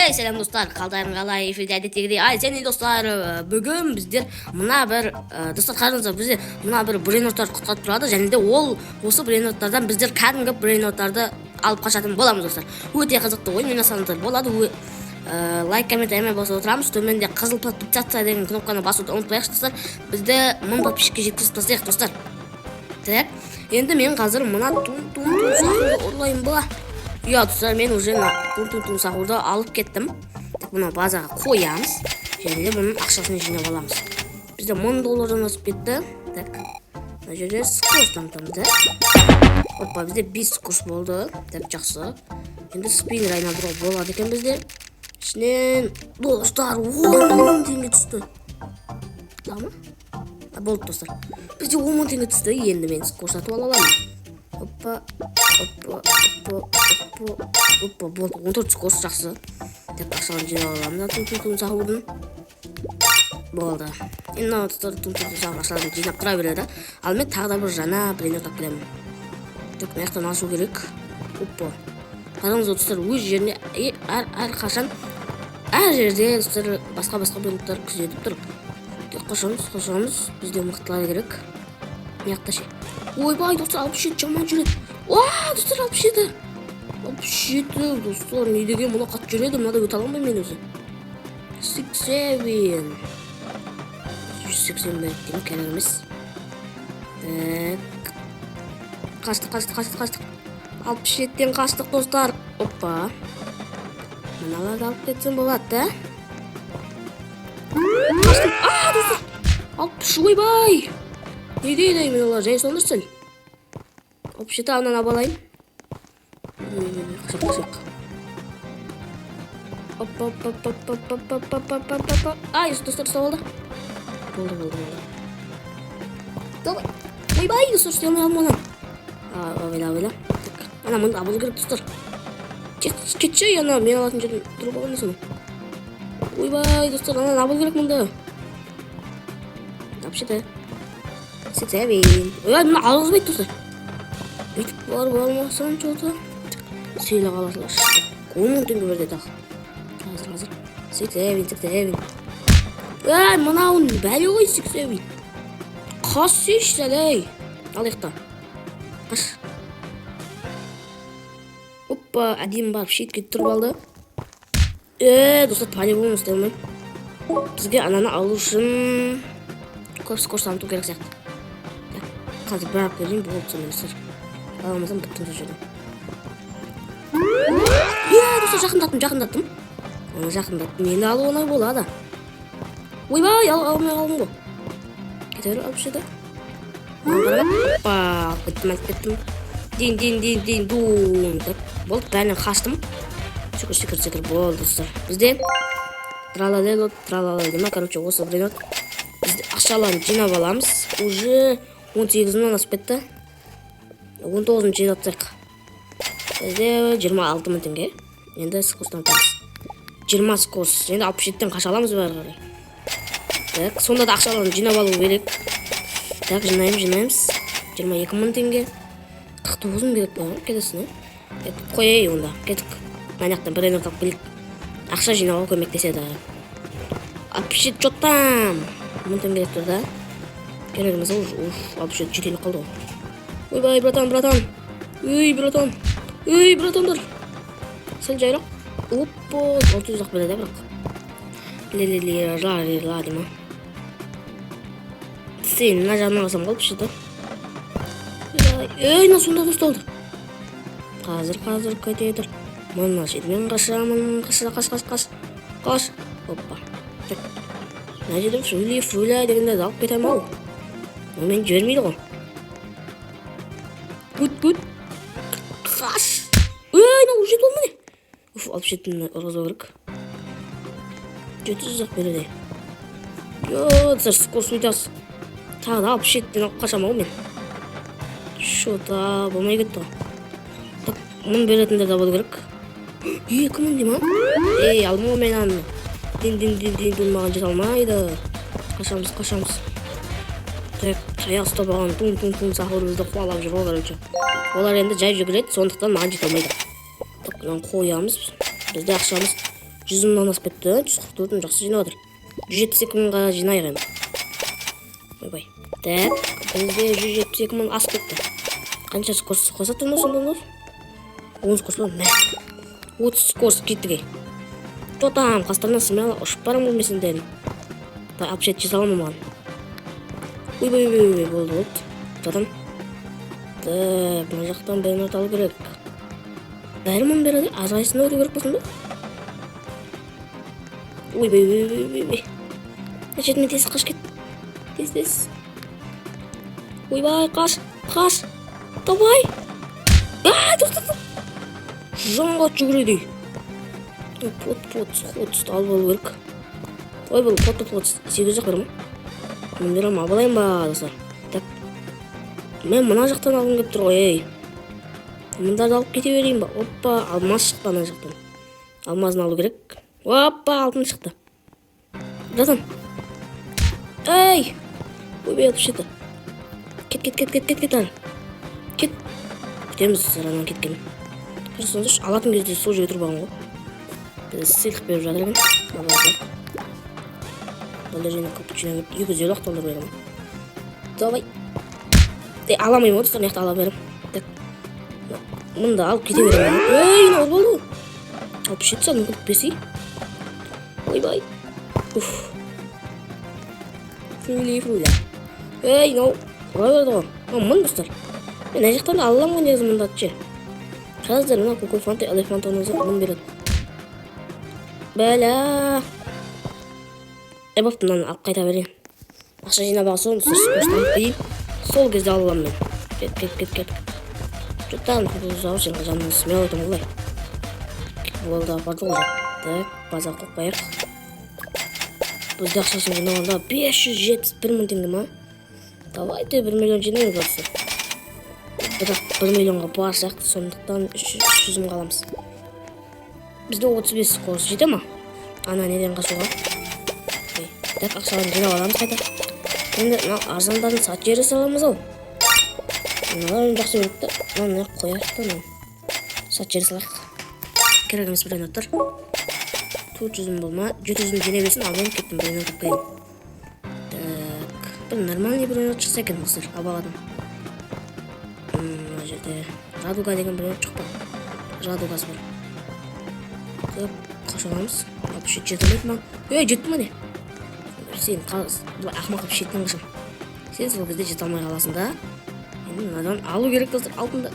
Hey selam dostlar, kaldarın kalay эфирде әдеттегідей сәні достар, бүгін біздер мына бір достар қараңыздар, бізде мына бір брейнорттар құтқарып тұрады, және де ол осы брейнорттардан біздер кәдімгі брейнорттарды алып қашатын боламыз достар. Өте қызықты ойын ойнасаңыздар болады. Лайк, коммент әйме басып отырамыз. Төменде қызыл подписаться деген кнопканы басуды ұмытпайықшы достар. Бізде 1000 подписчикке жеткізіп тастайық достар. Так, енді мен қазір мына тун сахурды ұрлайын ба? Ya dostlar, men уже tun sahurda alып kеттім. Buna bazaga koyamız. Және bunun ақшасын жинап аламыз. Бізде $1000 асып кетті. Так. Мына жерде скорс дамытамыз, да? Опа, бізде 5 скорс болды. Так, жақсы. Енді спиннер айналдыруға болады екен бізде. Ішінен достар, 10.000 теңге түсті. Tamam. Болды достар. Бізде 10.000 теңге түсті. Енді мен скорс сатып ала аламын. Опа, болды. 14 скорс жақсы. Деп ақшаны жинап аламын. Тун сахурдың. Болды. Енді достар тун сахур ақшаны жинап тұра береді. Ал мен тағы да бір жаңа брейнер тап келемін. Тек мына жақтан ашу керек. Опа. Қараңыз достар, өз жеріне әрқашан әр жерде достар басқа брейнерттар күзетіп тұр. Тек қошамыз. Бізде мықтылар керек. Мына жақта ше. Ойбай достар, 67 жаман жүреді. Достар, 67 достар, не деген мұны қатты жүреді, мұнада өте аламын мен өзі. 180 беріп деймін, керек емес. Қаштық. 67-тен қаштық достар. Опа. Мыналарды алып кетсем болады, да? Қаштық. Достар, 60, ойбай. Не дейді мен олар, жай соңдыр сіл. 67 ағынан абалайын. Қашақ. Опа. Достар, ұстап алды. Болды. Давай. Ойбай, достар, үсте алмай алым онан. Абайла. Ана мұнды абылы керек, достар. Кетші, ана мен алатын жерден тұрып алған соны. Ойбай, достар, анан абылы керек мұнды. 67. 87. Мына алғызбайды достар. Бүйтіп барып алмасам жота. Сейлі қаласылар. 10.000 теңге берді дағы. Қазір. 87. Мынауын бәлі ғой 87. Қас сеш сәлей. Алайықта. Қаш. Оппа, әдейім барып шетке тұрып алды. Достар, по-любому істей алмайым. Бізге ананы алу үшін көп скорс дамыту керек сияқты. Қазір бірақ көрейін, болды сонымен сыр. Аламасам бұттым сол жерден. Достар, жақындаттым. Мені алу оңай болады. Ойбай, алмай қалдым ғой. Кетері алып шеді. Опа, кеттім. Дейін, дуын. Болды, бәрінен қаштым. Шүкір, болды достар. Бізде тралалай дема, короче, осы брейнорт. Бізде ақшаларын жинап аламыз. Уже 18-нен асып кетті. 19-ын жинап атсақ. Бізде 26.000 теңге. Енді скорстан атамыз. 20 скорс. Енді 67-тен қаша аламыз бәрі қарай. Так, сонда да ақшаларын жинап алу керек. Так, жинаймыз. 22.000 теңге. 49.000 керек бар. Келесіне. Қойай онда. Кетік. Манаяқтан брейнер тап келік. Ақша жинауға көмектеседі. 67 жоттам. 1000 теңге керек тұр да. Керегіміз ол 67 жетелік қалды ғой. Ойбай, братан. Үй, братандар. Сәл жайрақ. Оппо, 600-ақ береді бірақ. Ла дейма. Сен, мына жағынан қасам қалып шыды. Мына сонда досталды. Қазір көтедір. Мұнна шетімен қашамын. Қаш. Оппа. Мына жерден фрулай дегенде алып кетем ау. Мен жөрмейді ғой. Бұт. Қаш. Мына ұжет ол міне. Алып шетін ұрғызу керек. 700-ақ береді. Достар, скорс өйтас. Тағы да алып шеттен алып қашам ау мен. Шота, болмай кетті ғой. Мұн беретіндер да болу керек. 2000 дейм, алмау мен аны. Дин маған жет алмайды. Қашамыз. Так, таяқ ұстап алған тун сахурымызды қуалап жүр ғой, короче. Олар енді жай жүгіреді, сондықтан маған жет алмайды. Так, қоямыз. Бізде ақшамыз 100 мыңнан асып кетті. 144 жақсы жинап отыр. 172 мыңға жинайық енді. Ойбай. Так, бізде 172 мың асып кетті. Қанша скорс қоса тұрмыз сонда? 10 скорс бар. 30 скорс кеттіге. Тотам, қастарына сымырала ұшып барам болмесінден. Алып жет жез аламын маған. Ойбай, болды. Тотам. Мына жақтан бәрін алу керек. Бәрі мұн береді, азғайсына өрі керек болсын да. Ойбай. Жетіме тез қаш кет. Тез. Ойбай, қаш. Давай. Тұр. Жанға жүгіреді. Пот, алып алу керек. Ой, бұл пот, 8 жақ берем. Мен берем, абалайын ба, достар. Так. Мен мына жақтан алғым кеп тұр ғой, Мындарды алып кете берейін ба? Оппа, алмаз шықты ана жақтан. Алмазын алу керек. Оппа, алтын шықты. Братан. Эй! Ойбай, алып шықты. Кет ары. Кет. Күтеміз саранан кеткен. Көрсеңіздерші, алатын кезде сол жерге тұрып алған ғой. Біз сыйлық беріп жатыр екен. Бұл жеріне капучино 250 $2 берем. Давай. Аламайым ғой, достар, неқті ала берем. Так. Мында алып кете берем. Ей, не болды? Алып жетсе, мүмкін бесі. Ойбай. Фруля. Ей, не болды ғой? Мұн, достар. Мен әжіқтан да алам ғой негізі мұнда атшы. Қазір мына көкөй фанта, элефантонызы мұн береді. Бәлі. Бапты мынаны алып қайта берейін. Ақша жинап алсын, скорстан қиын. Сол кезде алам мен. Кет. Жұттан бұл зауыр сенға жанын смел айтым олай. Болды апарды ғой. Так, база қоқ байық. Бізді ақшасын жинағанда 571 мың теңге ма? Давайте 1 миллион жинайын жатсы. Бірақ 1 миллионға бар сияқты, сондықтан 300 мың қаламыз. Бізде 35 скорс жете ма? Ана неден қашуға? Так, ақшаларын жинап аламыз қайта. Енді арзандарын сат жері саламыз ау. Мыналарын жақсы өрікті. Мына қояқтан сат жері салақ. Керек емес бір айнаттар. 400 мың болма. 700 мың жіне берсін, алдын кеттім бір айнат қойын. Так, бір нормальный бір айнат шықса екен мұқсыр, абағадым. Мына жерде Радуга деген бір айнат шықпа. Радугасы бар. Так, қашаламыз. 67 жетілмейді ма? Жетті ма не? Сен ақмақ қып шеттен қышым. Сен сол кезде жете алмай қаласың да. Енді мынадан алу керек достар, алтынды.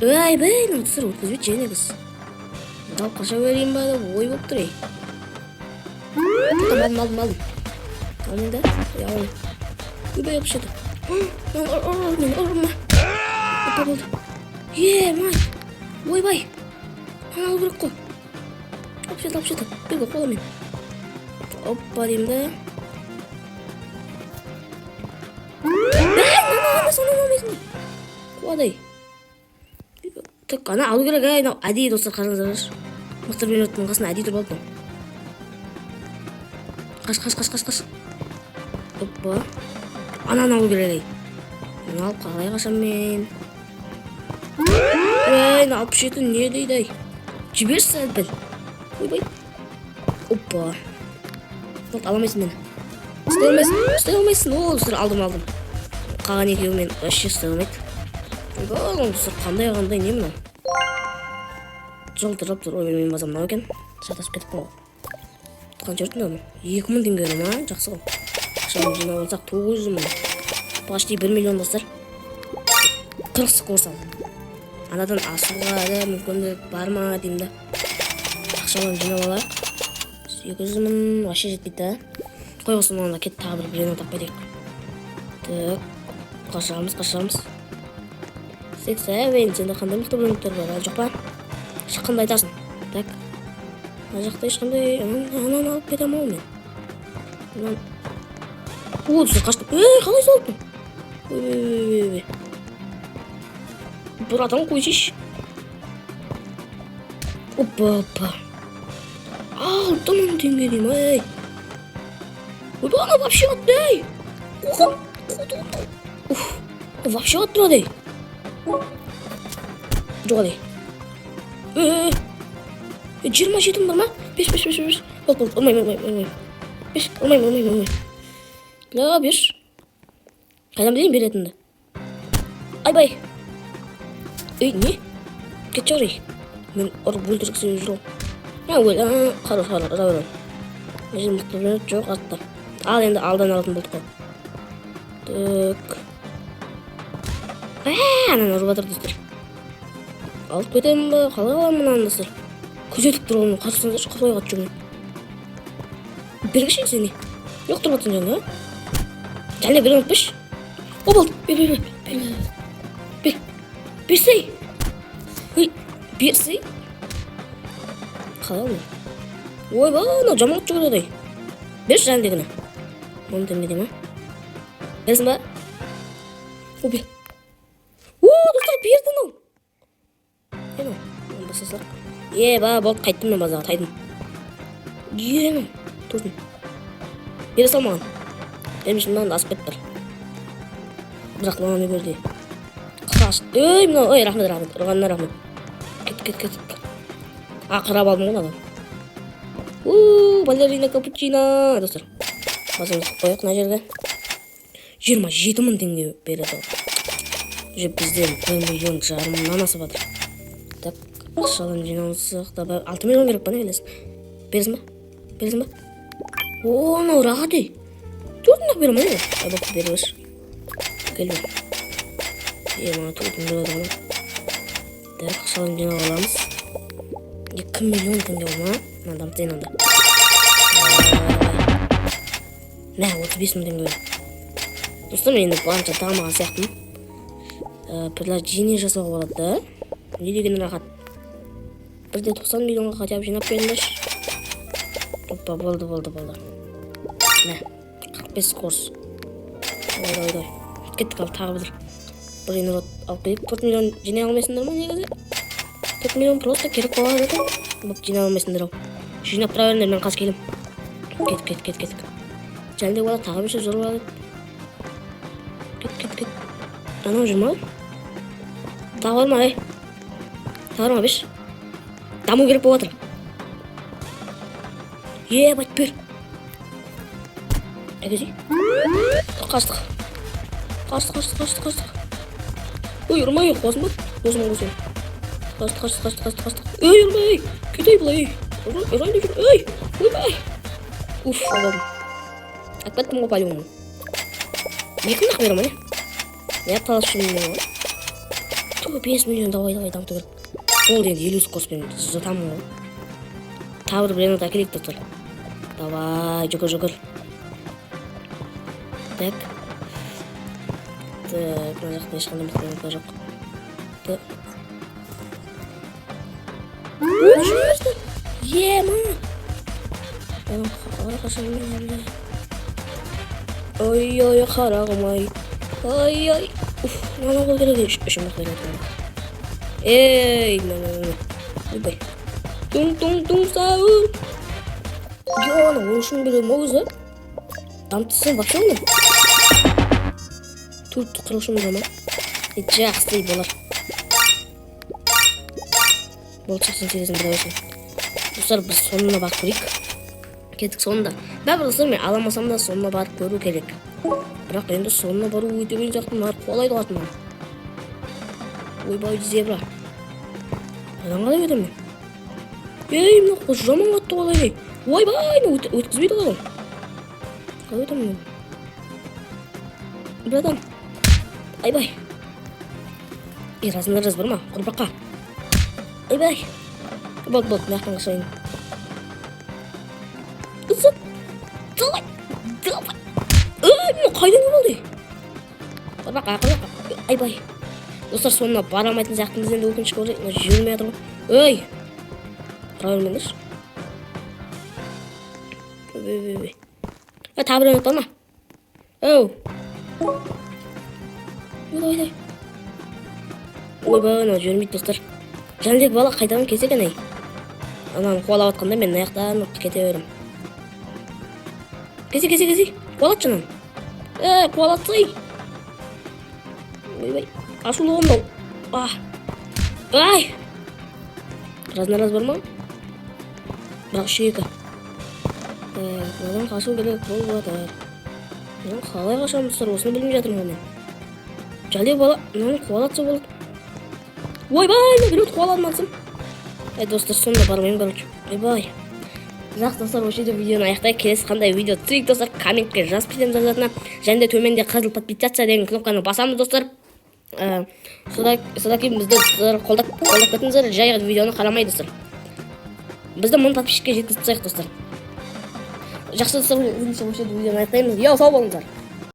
Бәй, мына тұсыр өткізбет және біз. Дал қаша берейін ба деп ой болып тұр ей. Алдым. Алдым да? Яғын. Өбәй алып шеті. Ұрма. Өпа болды. Май. Ойбай. Алу керек қой. Алып шеті. Бергі қолы мен. Оппа деймін да. Соны алмайсың. Қуадай. Так, ана алу керек әй. Әдейі достар қарыңыздар. Мықтыр бен өттің қасына әдейі тұрып алдым. Қаш. Оппа. Ананы алу керек әй. Оны алып қалай қашам мен. Алып шетін не дейді әй. Жіберші әлбіл. Ойбай. Оппа. Болды, аламайсың мені. Үстай алмайсың. Достар, алдым. Қаған екеуі мен әші үстай алмайды. Достар, қандай не мынау? Жол тұрып тұр. Ой, мен базам мынау екен. Шатасып кетіп қой. Қанша өрттің өмі? 2000 теңге өрі ма? Жақсы ғой. Ақшаны жинап алсақ 900 мың. Почти 1 миллион достар. 40 скорс ал. Анадан асуға да мүмкіндік бар ма деймін да. Ақшаларын жинап алайық. 800 мың вообще жетпейді да. Қой осы маңында кет тағы бір брендін таппай дейік. Так, қашырамыз. Сексәвен, сенде қандай мықты брендтер бар, әлі жоқ па? Шыққанда айтасың. Так, мына жақта ешқандай ананы алып кетем ау мен. Түсір қаштым. Қалай салдың? Ой. Братан қойшиш. Опа. 6000 теңге дейм, ай. Ой, ана вообще отты, ай. Қоқым. Вообще отты, ай. Жоқ, ай. 27 бар ма? 5. Болды. Olmayım. 5. Olmayım. La 1. Қайдан білейін беретінді? Айбай. Не? Кетші ұрай. Мен ұрып өлтіргісі жүрім. Қара. Мен мұқтылы жоқ артта. Ал енді алдан алдын болдық қой. Так. Анан ұрып атыр достар. Алып кетемін ба? Қалай аламын мынаны достар? Күзетіп тұр оның қарсысында қалай қатып жүрмін. Бергішін сені. Жоқ тұрып атсын жаңа. Және бір ұмытпыш. О болды. Берсей. Берсей. Қалай алмай. Ойба, мынау жаман жүгірді одай. Берші жәндегіні. Оны демеде ма? Берсін ба? О, бер. Достар, берді мынау. Оны басасақ. Ба, болды, қайттым мен базаға, тайдым. Мынау, тұрдым. Бере салмаған. Демешім мынауында асып кетті бір. Бірақ мынау не берді. Қаш. Мынау, рахмет. Ұрғанына рахмет. Кет. Ақырап алдым ғой адам. Балерина капучино. Достар, басымызды қойық мына жерге. 27 мың теңге береді. Уже бізден 1,5 миллион анасы батыр. Так, ақшадан жиналсақ та 6 миллион керек па не білесің? Бересің ба? Мынау рағады. Төртін-ақ берем ай. Айбақты бере берші. Кел бер. Мына төртін береді ғана. Так, ақшадан жинап аламыз. 2 миллион теңге болма. Мынадам тенімді. Мә, 35 мың теңге. Достар, мен енді банша тағамаған сияқтымын. Предложение жасауға болады да. Не деген рахат. Бірде 90 миллионға қатап жинап беріңдер. Опа, болды. Мә, 45 қорс. Ой. Кеттік ал тағы бір. Бір енірот алып келіп 4 миллион жинай алмайсыңдар ма негізі? 4 миллион просто керек болады екен. Бұл жинай алмайсыңдар ау. Жинап тұра беріңдер, мен қас келем. Кет. Жәнде бала тағы бір жүріп алады. Кет. Анау жүрма. Тағы бар ма, Тағы ма беш? Даму керек болып атыр. Байт бер. Әкесі? Қастық. Ой, ұрмай, қуасын ба? Қуасын. Қастық. Ұрмай, кетей бұлай. Ұрайды жүр, ойбай. Уф, аладым. Әкпеттім ғой палюмын. Екін ақ берім, Я талашым мен. 5 миллион давай дам түгір. Ол енді 50 қоспен жатамын ғой. Табыр бір енот әкелек тұтыр. Давай, жүгір. Так. Мына жақта ешқандай мықтылықта жоқ. Так. Ой, қарағым-ай. Ой. Мана қол керек үшім қойды. Ойбай. Туң сауыр. Оны ұшын берем оғызы. Дамтысын бақшы олым. Төртті қырылшым жама. Жақсы болар. Бол 88-ін бір өсін. Достар, біз сонына бақ көрейік. Кеттік сонында. Бәбір достар, мен аламасам да сонына барып көру керек. Бірақ енді сонына бару өтеген жақтың бар қолайды қатын. Ойбай зебра. Адан қалай өтем мен? Мына қош жаман қатты қолайды. Ойбай, өткізбейді ғой. Қалай өтем мен? Братан. Айбай. Разындар бар ма? Құрбаққа. Айбай. Болды, маяқтан қашайын. Ұзып. Давай. Қайдан не болды? Құрбаққа. Айбай. Достар, сонына бара алмайтын зақтыңыз енді өкінішке орай. Жүрмей атыр ғой. Тұра бермеңдерші. Тағы бір бар ма? Ойбай, жүрмейді достар. Жәнібек бала қайдан келсе екен ай. Ананы қуалап атқанда мен аяқтан кете берем. Кесе. Қуалат жаным. Қуалатсай. Ойбай, ашулы оңдау. Ай! Раз бар ма? бірақ шекі одан қашу керек болып жатыр. Қалай қашамын достар, осыны білмей жатырмын мен. Жали бала мынаны қуалатса болады. Ойбай, біреуді қуаладым. Достар, сонда бармаймын короче. Ойбай. Жақсы достар, осы жерде видеоны аяқтайық. Келесі қандай видео түсірейік достар, комментке жазып кетеміз жазатына. Және де төменде қызыл подписаться деген кнопканы басамыз достар. Содан кейін бізді қолдап кетіңіздер, жай видеоны қарамай достар. Бізді 1000 подписчикке жеткізіп тастайық достар. Жақсы достар, осы видеоны аяқтаймыз. Сау болыңыздар.